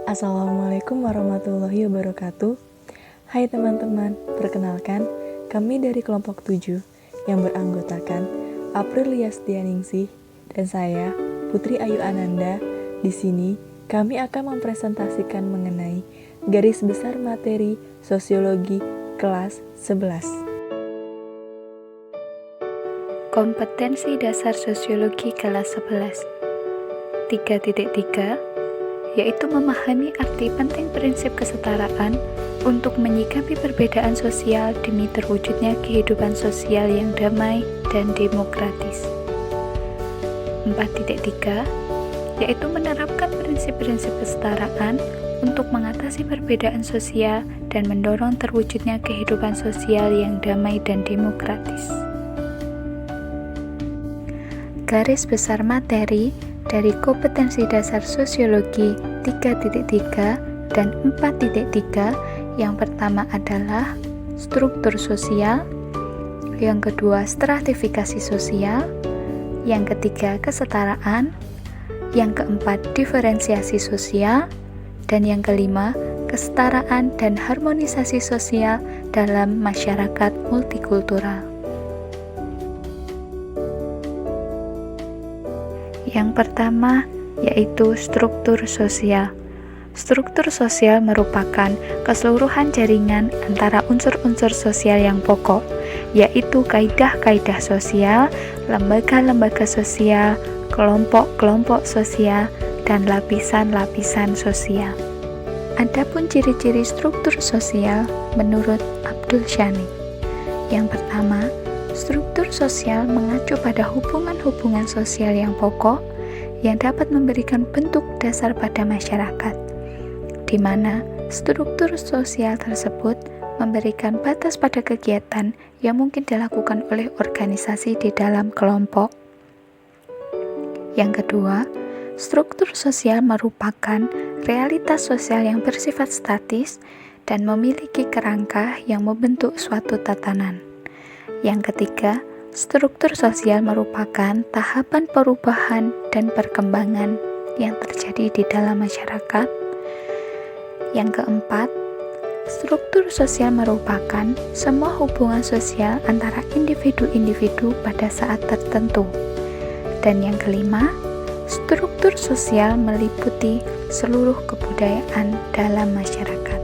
Assalamualaikum warahmatullahi wabarakatuh. Hai teman-teman, perkenalkan kami dari kelompok 7 yang beranggotakan April Liastianingsih dan saya, Putri Ayu Ananda. Di sini kami akan mempresentasikan mengenai garis besar materi sosiologi kelas 11. Kompetensi dasar sosiologi kelas 11 3.3 yaitu memahami arti penting prinsip kesetaraan untuk menyikapi perbedaan sosial demi terwujudnya kehidupan sosial yang damai dan demokratis. 4.3 yaitu menerapkan prinsip-prinsip kesetaraan untuk mengatasi perbedaan sosial dan mendorong terwujudnya kehidupan sosial yang damai dan demokratis. Garis besar materi dari kompetensi dasar sosiologi 3.3 dan 4.3 yang pertama adalah struktur sosial, yang kedua stratifikasi sosial, yang ketiga kesetaraan, yang keempat diferensiasi sosial, dan yang kelima kesetaraan dan harmonisasi sosial dalam masyarakat multikultural. Yang pertama yaitu struktur sosial. Struktur sosial merupakan keseluruhan jaringan antara unsur-unsur sosial yang pokok, yaitu kaidah-kaidah sosial, lembaga-lembaga sosial, kelompok-kelompok sosial, dan lapisan-lapisan sosial. Adapun ciri-ciri struktur sosial menurut Abdul Shani. Yang pertama, struktur sosial mengacu pada hubungan-hubungan sosial yang pokok yang dapat memberikan bentuk dasar pada masyarakat, di mana struktur sosial tersebut memberikan batas pada kegiatan yang mungkin dilakukan oleh organisasi di dalam kelompok. Yang kedua, struktur sosial merupakan realitas sosial yang bersifat statis dan memiliki kerangka yang membentuk suatu tatanan. Yang ketiga, struktur sosial merupakan tahapan perubahan dan perkembangan yang terjadi di dalam masyarakat. Yang keempat, struktur sosial merupakan semua hubungan sosial antara individu-individu pada saat tertentu. Dan yang kelima, struktur sosial meliputi seluruh kebudayaan dalam masyarakat.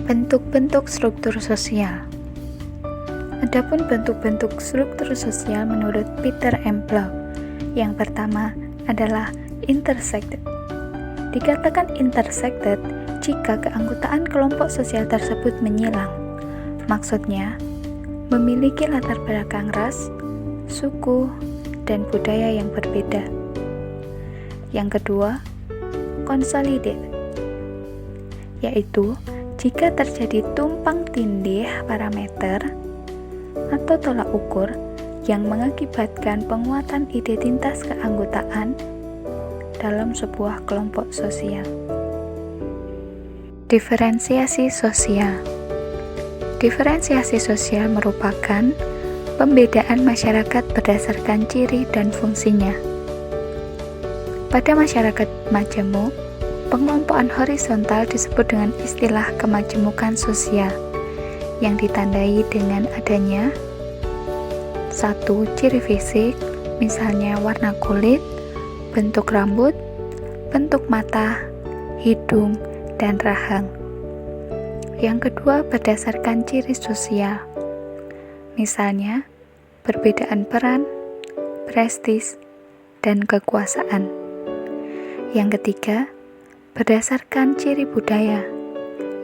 Bentuk-bentuk struktur sosial. Adapun bentuk-bentuk struktur sosial menurut Peter M. Bloch, yang pertama adalah intersected. Dikatakan intersected jika keanggotaan kelompok sosial tersebut menyilang. Maksudnya, memiliki latar belakang ras, suku, dan budaya yang berbeda. Yang kedua, consolidated, yaitu jika terjadi tumpang tindih parameter atau tolak ukur yang mengakibatkan penguatan identitas keanggotaan dalam sebuah kelompok sosial. Diferensiasi sosial. Diferensiasi sosial merupakan pembedaan masyarakat berdasarkan ciri dan fungsinya. Pada masyarakat majemuk, pengelompokan horizontal disebut dengan istilah kemajemukan sosial, yang ditandai dengan adanya 1. Ciri fisik, misalnya warna kulit, bentuk rambut, bentuk mata, hidung, dan rahang. Yang kedua, berdasarkan ciri sosial, misalnya perbedaan peran, prestis, dan kekuasaan. Yang ketiga, berdasarkan ciri budaya,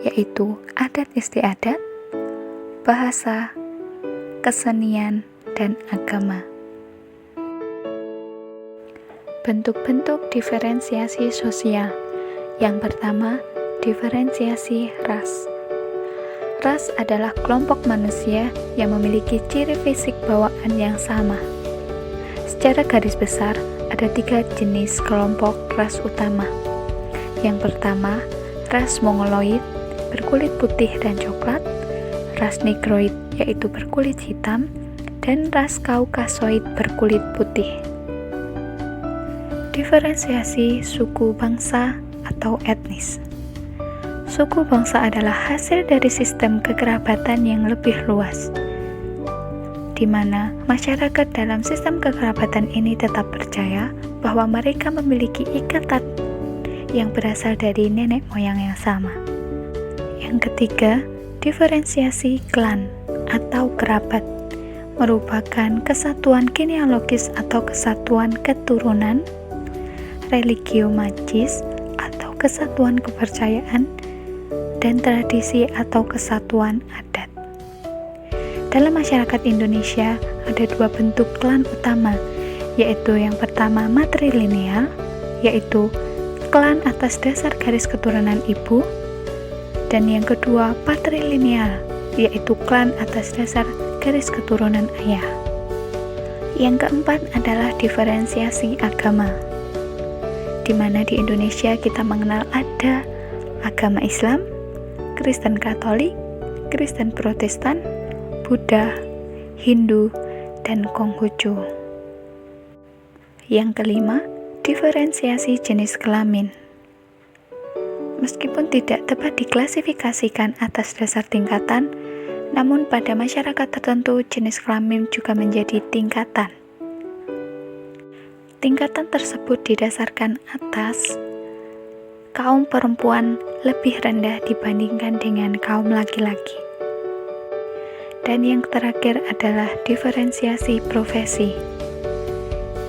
yaitu adat istiadat, bahasa, kesenian, dan agama. Bentuk-bentuk diferensiasi sosial. Yang pertama, diferensiasi ras. Ras adalah kelompok manusia yang memiliki ciri fisik bawaan yang sama. Secara garis besar, ada 3 jenis kelompok ras utama. Yang pertama, ras Mongoloid berkulit putih dan coklat, ras Negroid yaitu berkulit hitam, dan ras Kaukasoid berkulit putih. Diferensiasi suku bangsa atau etnis. Suku bangsa adalah hasil dari sistem kekerabatan yang lebih luas, di mana masyarakat dalam sistem kekerabatan ini tetap percaya bahwa mereka memiliki ikatan yang berasal dari nenek moyang yang sama. Yang ketiga, diferensiasi klan atau kerabat merupakan kesatuan genealogis atau kesatuan keturunan, religio magis atau kesatuan kepercayaan, dan tradisi atau kesatuan adat. Dalam masyarakat Indonesia ada dua bentuk klan utama, yaitu yang pertama matrilineal, yaitu klan atas dasar garis keturunan ibu, dan yang kedua patrilineal, yaitu klan atas dasar garis keturunan ayah. Yang keempat adalah diferensiasi agama, di mana di Indonesia kita mengenal ada agama Islam, Kristen Katolik, Kristen Protestan, Buddha, Hindu, dan Konghucu. Yang kelima, diferensiasi jenis kelamin. Meskipun tidak dapat diklasifikasikan atas dasar tingkatan, namun pada masyarakat tertentu jenis kelamin juga menjadi tingkatan. Tingkatan tersebut didasarkan atas kaum perempuan lebih rendah dibandingkan dengan kaum laki-laki. Dan yang terakhir adalah diferensiasi profesi.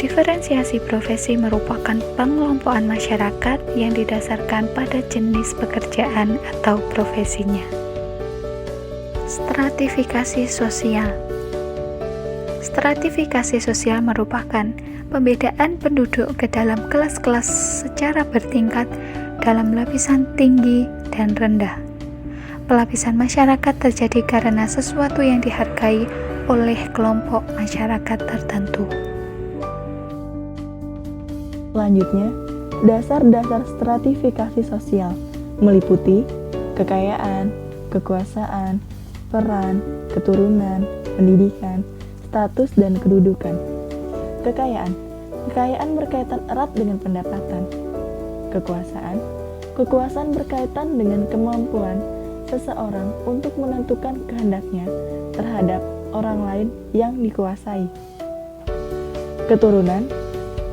Diferensiasi profesi merupakan pengelompokan masyarakat yang didasarkan pada jenis pekerjaan atau profesinya. Stratifikasi sosial. Stratifikasi sosial merupakan pembedaan penduduk ke dalam kelas-kelas secara bertingkat dalam lapisan tinggi dan rendah. Pelapisan masyarakat terjadi karena sesuatu yang dihargai oleh kelompok masyarakat tertentu. Selanjutnya, dasar-dasar stratifikasi sosial meliputi kekayaan, kekuasaan, peran, keturunan, pendidikan, status, dan kedudukan. Kekayaan berkaitan erat dengan pendapatan. Kekuasaan berkaitan dengan kemampuan seseorang untuk menentukan kehendaknya terhadap orang lain yang dikuasai. Keturunan,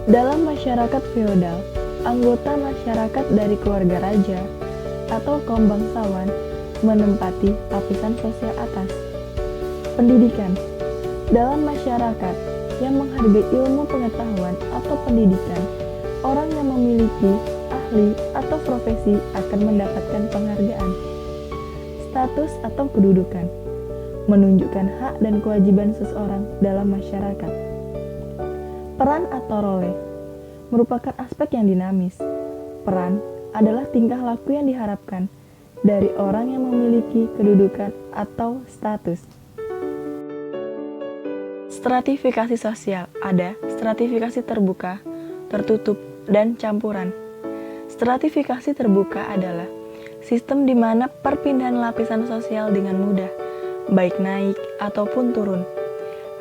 dalam masyarakat feodal, anggota masyarakat dari keluarga raja atau kaum bangsawan menempati lapisan sosial atas. Pendidikan, dalam masyarakat yang menghargai ilmu pengetahuan atau pendidikan, orang yang memiliki ahli atau profesi akan mendapatkan penghargaan. Status atau kedudukan menunjukkan hak dan kewajiban seseorang dalam masyarakat. Peran atau role merupakan aspek yang dinamis. Peran adalah tingkah laku yang diharapkan dari orang yang memiliki kedudukan atau status. Stratifikasi sosial ada stratifikasi terbuka, tertutup, dan campuran. Stratifikasi terbuka adalah sistem di mana perpindahan lapisan sosial dengan mudah, baik naik ataupun turun,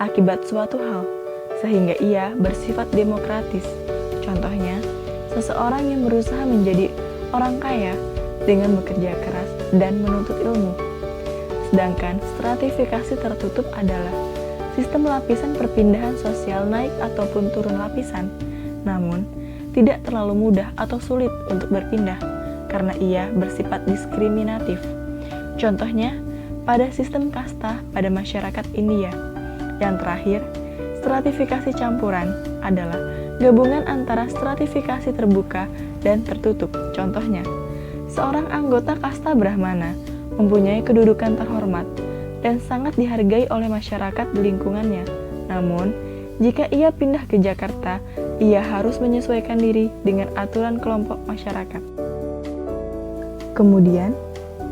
akibat suatu hal, sehingga ia bersifat demokratis. Contohnya, seseorang yang berusaha menjadi orang kaya dengan bekerja keras dan menuntut ilmu. Sedangkan stratifikasi tertutup adalah sistem lapisan perpindahan sosial naik ataupun turun lapisan, namun tidak terlalu mudah atau sulit untuk berpindah karena ia bersifat diskriminatif. Contohnya, pada sistem kasta pada masyarakat India. Yang terakhir, stratifikasi campuran adalah gabungan antara stratifikasi terbuka dan tertutup. Contohnya, seorang anggota kasta Brahmana mempunyai kedudukan terhormat dan sangat dihargai oleh masyarakat di lingkungannya. Namun, jika ia pindah ke Jakarta, ia harus menyesuaikan diri dengan aturan kelompok masyarakat. Kemudian,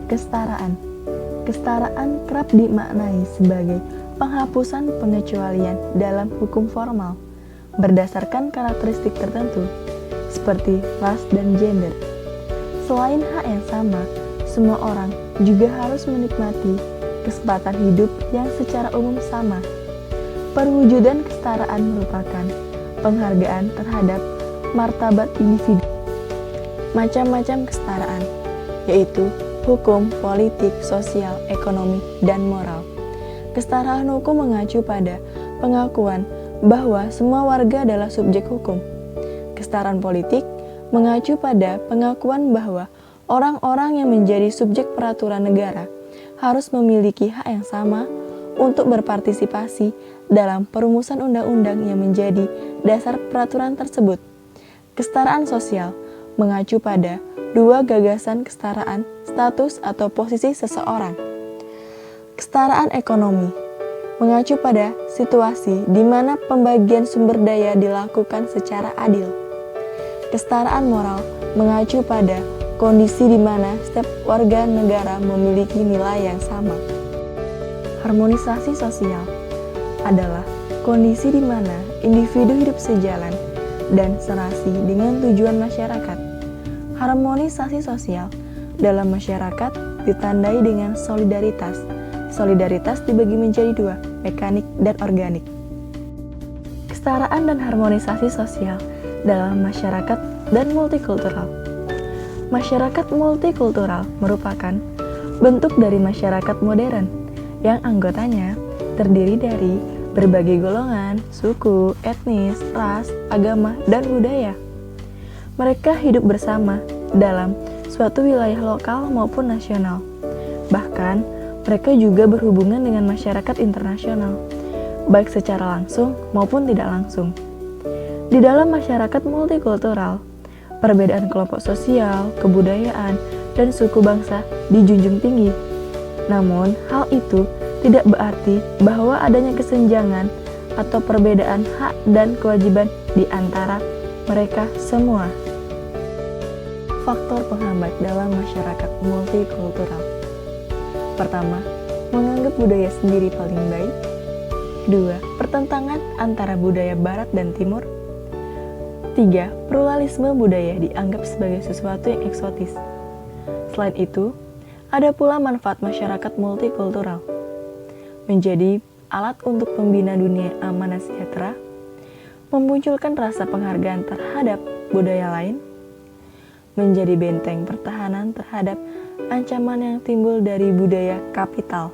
kesetaraan. Kesetaraan kerap dimaknai sebagai penghapusan pengecualian dalam hukum formal berdasarkan karakteristik tertentu, seperti ras dan gender. Selain hak yang sama, semua orang juga harus menikmati kesempatan hidup yang secara umum sama. Perwujudan kesetaraan merupakan penghargaan terhadap martabat individu. Macam-macam kesetaraan, yaitu hukum, politik, sosial, ekonomi, dan moral. Kesetaraan hukum mengacu pada pengakuan bahwa semua warga adalah subjek hukum. Kesetaraan politik mengacu pada pengakuan bahwa orang-orang yang menjadi subjek peraturan negara harus memiliki hak yang sama untuk berpartisipasi dalam perumusan undang-undang yang menjadi dasar peraturan tersebut. Kesetaraan sosial mengacu pada dua gagasan kesetaraan status atau posisi seseorang. Kesetaraan ekonomi mengacu pada situasi di mana pembagian sumber daya dilakukan secara adil. Kesetaraan moral mengacu pada kondisi di mana setiap warga negara memiliki nilai yang sama. Harmonisasi sosial adalah kondisi di mana individu hidup sejalan dan serasi dengan tujuan masyarakat. Harmonisasi sosial dalam masyarakat ditandai dengan solidaritas. Solidaritas dibagi menjadi dua, mekanik dan organik. Kesetaraan dan harmonisasi sosial dalam masyarakat dan multikultural. Masyarakat multikultural merupakan bentuk dari masyarakat modern yang anggotanya terdiri dari berbagai golongan, suku, etnis, ras, agama, dan budaya. Mereka hidup bersama dalam suatu wilayah lokal maupun nasional. Bahkan, mereka juga berhubungan dengan masyarakat internasional, baik secara langsung maupun tidak langsung. Di dalam masyarakat multikultural, perbedaan kelompok sosial, kebudayaan, dan suku bangsa dijunjung tinggi. Namun, hal itu tidak berarti bahwa adanya kesenjangan atau perbedaan hak dan kewajiban di antara mereka semua. Faktor penghambat dalam masyarakat multikultural. Pertama, menganggap budaya sendiri paling baik. Kedua, pertentangan antara budaya barat dan timur. Tiga, pluralisme budaya dianggap sebagai sesuatu yang eksotis. Selain itu, ada pula manfaat masyarakat multikultural. Menjadi alat untuk pembina dunia aman dan sejahtera, memunculkan rasa penghargaan terhadap budaya lain, menjadi benteng pertahanan terhadap ancaman yang timbul dari budaya kapital.